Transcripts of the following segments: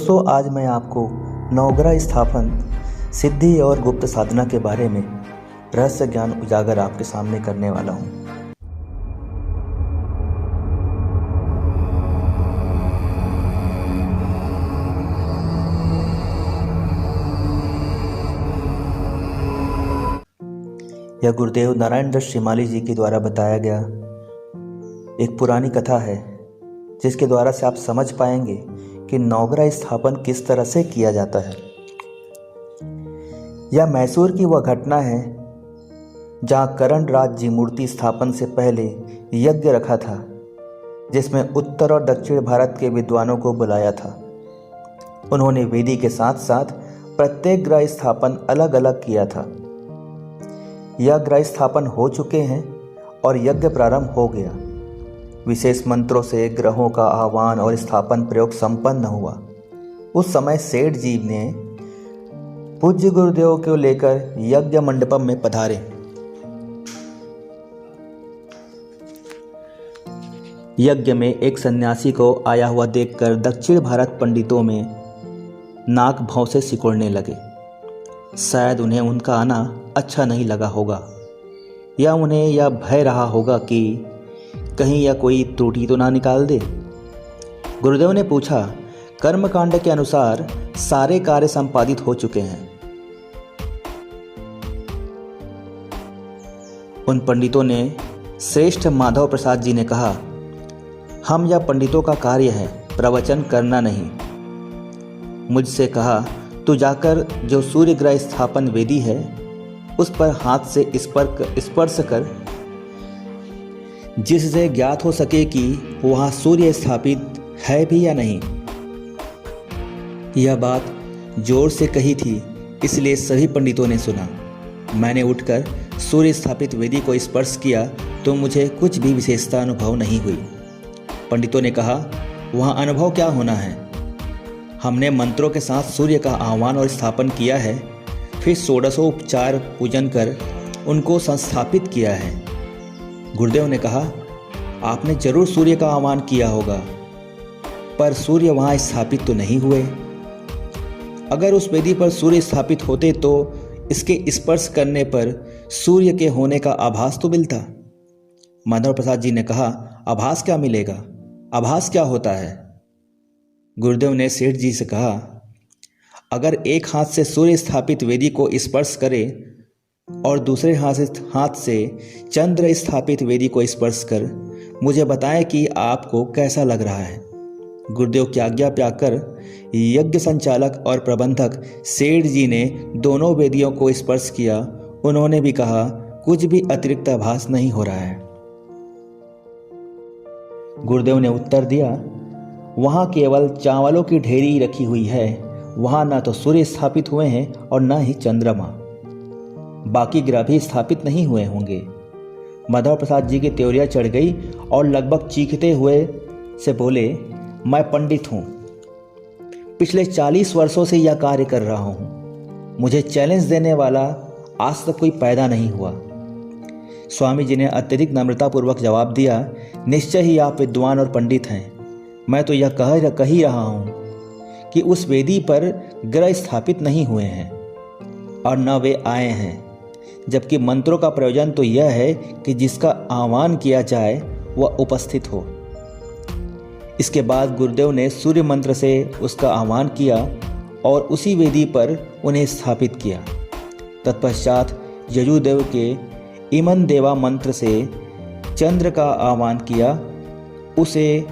दोस्तों, आज मैं आपको नवग्रह स्थापन, सिद्धि और गुप्त साधना के बारे में रहस्य ज्ञान उजागर आपके सामने करने वाला हूँ। यह गुरुदेव नारायण दत्त श्रीमाली जी के द्वारा बताया गया एक पुरानी कथा है, जिसके द्वारा से आप समझ पाएंगे कि नवग्रह स्थापन किस तरह से किया जाता है। यह मैसूर की वह घटना है जहाँ करण राज जी मूर्ति स्थापन से पहले यज्ञ रखा था, जिसमें उत्तर और दक्षिण भारत के विद्वानों को बुलाया था। उन्होंने वेदी के साथ साथ प्रत्येक ग्रह स्थापन अलग अलग किया था। यह ग्रह स्थापन हो चुके हैं और यज्ञ प्रारंभ हो गया। विशेष मंत्रों से ग्रहों का आह्वान और स्थापन प्रयोग संपन्न हुआ। उस समय सेठ जी ने पूज्य गुरुदेव को लेकर यज्ञ मंडपम में पधारे। यज्ञ में एक सन्यासी को आया हुआ देखकर दक्षिण भारत पंडितों में नाक भौं से सिकोड़ने लगे। शायद उन्हें उनका आना अच्छा नहीं लगा होगा, या उन्हें यह भय रहा होगा कि कहीं यह कोई त्रुटि तो ना निकाल दे। गुरुदेव ने पूछा, कर्मकांड के अनुसार सारे कार्य संपादित हो चुके हैं। उन पंडितों ने श्रेष्ठ माधव प्रसाद जी ने कहा, हम यह पंडितों का कार्य है, प्रवचन करना नहीं। मुझसे कहा, तू जाकर जो सूर्य ग्रह स्थापन वेदी है उस पर हाथ से स्पर्श कर, जिससे ज्ञात हो सके कि वहाँ सूर्य स्थापित है भी या नहीं। यह बात जोर से कही थी, इसलिए सभी पंडितों ने सुना। मैंने उठकर सूर्य स्थापित वेदी को स्पर्श किया तो मुझे कुछ भी विशेषता अनुभव नहीं हुई। पंडितों ने कहा, वहाँ अनुभव क्या होना है? हमने मंत्रों के साथ सूर्य का आह्वान और स्थापन किया है, फिर षोडशोपचार पूजन कर उनको संस्थापित किया है। गुरुदेव ने कहा, आपने जरूर सूर्य का आह्वान किया होगा, पर सूर्य वहाँ स्थापित तो नहीं हुए। अगर उस वेदी पर सूर्य स्थापित होते तो इसके स्पर्श करने पर सूर्य के होने का आभास तो मिलता। माधव प्रसाद जी ने कहा, आभास क्या मिलेगा? आभास क्या होता है? गुरुदेव ने सेठ जी से कहा, अगर एक हाथ से सूर्य स्थापित वेदी को स्पर्श करे और दूसरे हाथ से चंद्र स्थापित वेदी को स्पर्श कर मुझे बताएं कि आपको कैसा लग रहा है। गुरुदेव की आज्ञा पाकर यज्ञ संचालक और प्रबंधक सेठ जी ने दोनों वेदियों को स्पर्श किया। उन्होंने भी कहा, कुछ भी अतिरिक्त आभास नहीं हो रहा है। गुरुदेव ने उत्तर दिया, वहाँ केवल चावलों की ढेरी रखी हुई है। वहाँ ना तो सूर्य स्थापित हुए हैं और ना ही चंद्रमा। बाकी ग्रह भी स्थापित नहीं हुए होंगे। माधव प्रसाद जी की त्योरिया चढ़ गई और लगभग चीखते हुए से बोले, मैं पंडित हूँ, पिछले 40 वर्षों से यह कार्य कर रहा हूँ। मुझे चैलेंज देने वाला आज तक कोई पैदा नहीं हुआ। स्वामी जी ने अत्यधिक नम्रतापूर्वक जवाब दिया, निश्चय ही आप विद्वान और पंडित हैं। मैं तो यह कह ही रहा हूँ कि उस वेदी पर ग्रह स्थापित नहीं हुए हैं और न वे आए हैं, जबकि मंत्रों का प्रयोजन तो यह है कि जिसका आह्वान किया जाए वह उपस्थित हो। इसके बाद गुरुदेव ने सूर्य मंत्र से उसका आह्वान किया और उसी वेदी पर उन्हें स्थापित किया। तत्पश्चात यजुदेव के इमन देवा मंत्र से चंद्र का आह्वान किया, उसे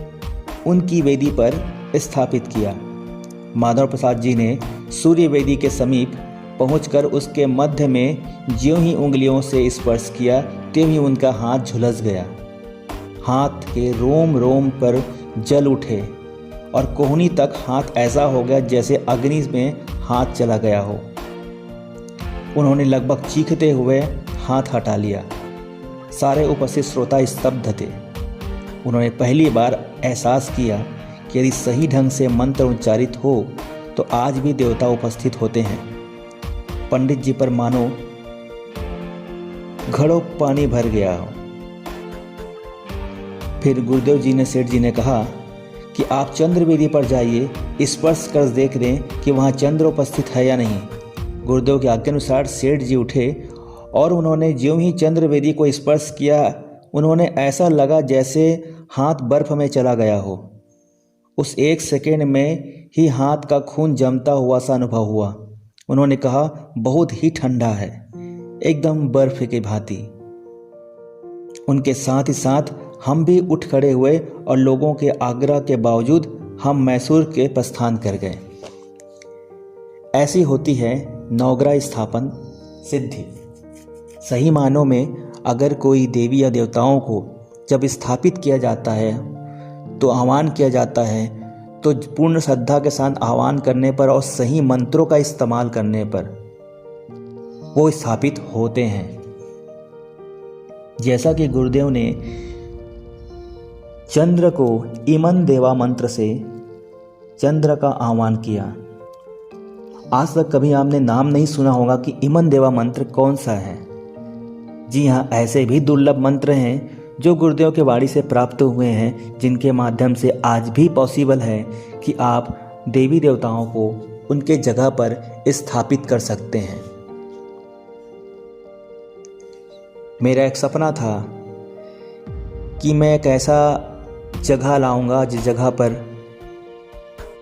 उनकी वेदी पर स्थापित किया। माधव प्रसाद जी ने सूर्य वेदी के समीप पहुंचकर उसके मध्य में ज्यों ही उंगलियों से स्पर्श किया, त्यों ही उनका हाथ झुलस गया। हाथ के रोम रोम पर जल उठे और कोहनी तक हाथ ऐसा हो गया जैसे अग्नि में हाथ चला गया हो। उन्होंने लगभग चीखते हुए हाथ हटा लिया। सारे उपस्थित श्रोता स्तब्ध थे। उन्होंने पहली बार एहसास किया कि यदि सही ढंग से मंत्र उच्चारित हो तो आज भी देवता उपस्थित होते हैं। पंडित जी पर मानो घड़ों पानी भर गया हो। फिर गुरुदेव जी ने सेठ जी ने कहा, कि आप चंद्र वेदी पर जाइए, स्पर्श कर देख लें कि वहाँ चंद्र उपस्थित है या नहीं। गुरुदेव के आज्ञानुसार सेठ जी उठे और उन्होंने ज्यों ही चंद्र वेदी को स्पर्श किया, उन्होंने ऐसा लगा जैसे हाथ बर्फ में चला गया हो। उस 1 सेकेंड में ही हाथ का खून जमता हुआ सा अनुभव हुआ। उन्होंने कहा, बहुत ही ठंडा है, एकदम बर्फ की भांति। उनके साथ ही साथ हम भी उठ खड़े हुए और लोगों के आग्रह के बावजूद हम मैसूर के प्रस्थान कर गए। ऐसी होती है नवग्रह स्थापन सिद्धि। सही मानों में अगर कोई देवी या देवताओं को जब स्थापित किया जाता है, तो आह्वान किया जाता है, तो पूर्ण श्रद्धा के साथ आह्वान करने पर और सही मंत्रों का इस्तेमाल करने पर वो स्थापित होते हैं। जैसा कि गुरुदेव ने चंद्र को इमन देवा मंत्र से चंद्र का आह्वान किया। आज तक कभी आपने नाम नहीं सुना होगा कि इमन देवा मंत्र कौन सा है। जी हाँ, ऐसे भी दुर्लभ मंत्र हैं जो गुरुदेव के वाणी से प्राप्त हुए हैं, जिनके माध्यम से आज भी पॉसिबल है कि आप देवी देवताओं को उनके जगह पर स्थापित कर सकते हैं। मेरा एक सपना था कि मैं एक ऐसा जगह लाऊंगा जिस जगह पर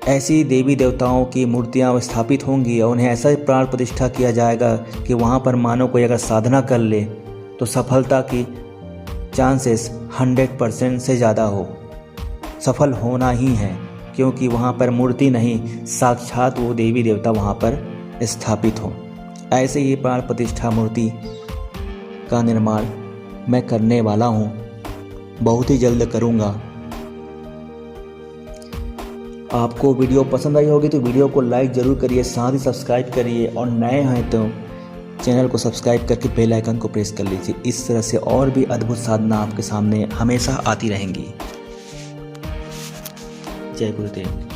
ऐसी देवी देवताओं की मूर्तियां स्थापित होंगी और उन्हें ऐसा प्राण प्रतिष्ठा किया जाएगा कि वहां पर मानो कोई अगर साधना कर ले तो सफलता की चांसेस 100% से ज़्यादा हो। सफल होना ही है, क्योंकि वहाँ पर मूर्ति नहीं, साक्षात वो देवी देवता वहाँ पर स्थापित हो। ऐसे ही प्राण प्रतिष्ठा मूर्ति का निर्माण मैं करने वाला हूँ, बहुत ही जल्द करूँगा। आपको वीडियो पसंद आई होगी तो वीडियो को लाइक ज़रूर करिए, साथ ही सब्सक्राइब करिए और नए हैं तो चैनल को सब्सक्राइब करके बेल आइकन को प्रेस कर लीजिए। इस तरह से और भी अद्भुत साधना आपके सामने हमेशा आती रहेंगी। जय गुरुदेव।